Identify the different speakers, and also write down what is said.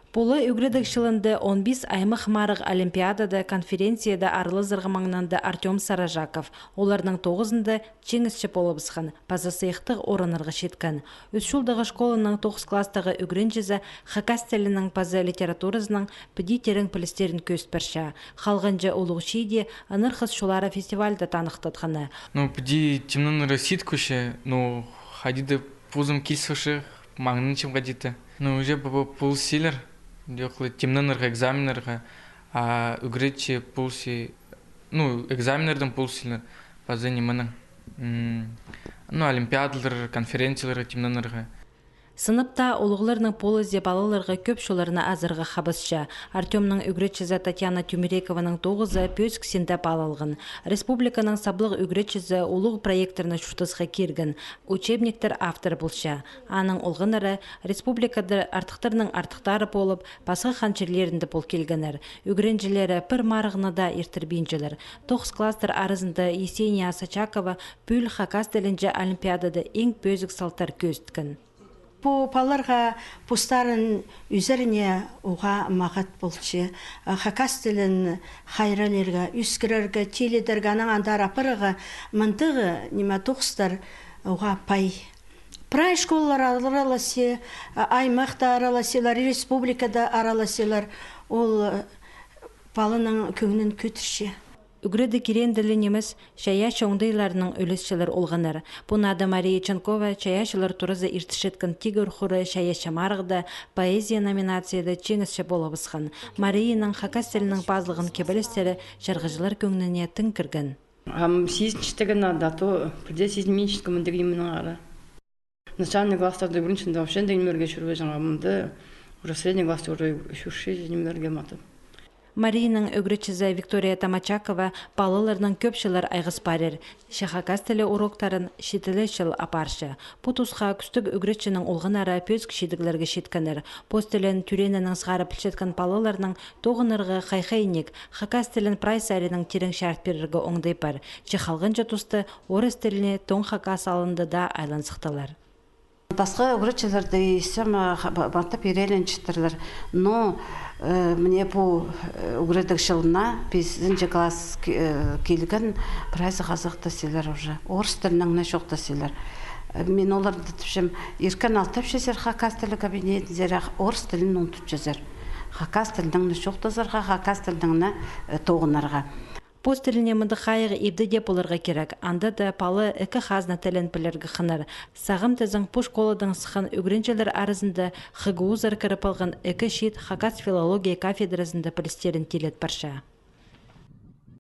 Speaker 1: Бұлы үгредік шылынды 15 аймық марық олимпиадада конференцияда арлы зырғымаңнанды Артем Саражаков. Олардың 9-ында чеңісші болыбысқан, пазасыйықтық орынырғы шеткін. Үш жылдағы школының 9 кластағы үгренжізі хакас тілінің паза литературасының піди терің пілістерін көстбірші. Қалғанжы олығы шейде анырқыз шулары фестивальда танықтатқаны.
Speaker 2: Піди темнің росит көші, хадиды пузым келсіші, маңның чем қадеті. Уже бұл селер. Темненерға, экзаменерға, үгретші пулси, экзаменердің пулсилер, базыне мұның. Олимпиадалар, конференцияларға темненерға.
Speaker 1: Сыныпта олығыларының полызде балаларға көп шоларына азырға қабысшы. Артемнің үгретшізі Татьяна Тюмерекованың 9-ы пөск сенді балалғын. Республиканың саблық үгретшізі олығы проекторны шутызға керген. Учебниктер автор болшы. Аның олғынары республикады артықтарының артықтары болып, басқа қанчерлерінді бол келгенер. Үгренжілері пір марығына да ертірбейінжілер. 9 кластер арызында Есения Сачакова пүл хакас тілінже олимпиадады ең пөзік салтар көстікін.
Speaker 3: По паларға пустарын üzerine уға мағат болчы. Хакас тілін хайралерға, үскірерға, теледерға, аңандар апырыға, мындығы неме тоқстар уға пай. Прай школалар араласы, аймақта араласылар, республикада араласылар, ол палының көңінін көтірші.
Speaker 1: Үгреді керенділі неміз шая шоңдайларының өлісшілер олғаныр. Бұнады Мария Чанкова шаяшылар тұрызы иртішеткін тигір құры шая шамарғыда поэзия номинацияда чеңісші болабысқан. Марияның хакас тілінің базылығын кебілістері жарғыжылар көңініне тың кіргін.
Speaker 4: Сезіншістігін адату, бірде сезінменшістік мүндегі емінің ары. Начальный класстарды біріншінде вообще немерге жүрге жаңамынды, уже средний класты уже үшірші немерге матып.
Speaker 1: Марияның үгретшізі Виктория Тамачакова балаларының көпшілер айғыз барер. Шахакас тілі уроктарын шетілі шыл апаршы. Путусқа күстік үгретшінің олғын ара пөзк шедіглерге шеткінір. Пост тілін түренінің сғары пілшеткен балаларының тоғынырғы қайқайнек, хакас тілін прайсарының терің шарт беріргі оңдай бар. Чехалғын жатусты орыс тіліне тоң хакас алынды да айлансықтылар.
Speaker 5: Басқа үгретшілерді есім бантап ерелін чыттырлар. Но мне по үгредік жылына 5-ші класс келген прайзы қазақты селер уже. Орыс тілінің шоқты селер. Мен оларды түпшім еркен алтап жезер хакас тілі кабинетіндері орыс тілін ұнтып жезер. Хакас тілінің шоқты зарға, хакас тілінің тоғынарға.
Speaker 1: Пост тіліне мұнды қайығы ебді деп оларға керек. Анда да палы үкі қазна тілін білергі қыныр. Сағым тізің пұш қолыдың сықын үгренчелер арызында қығуызар кіріп алған үкі шет хакас филология кафедрасында білістерін телет барша.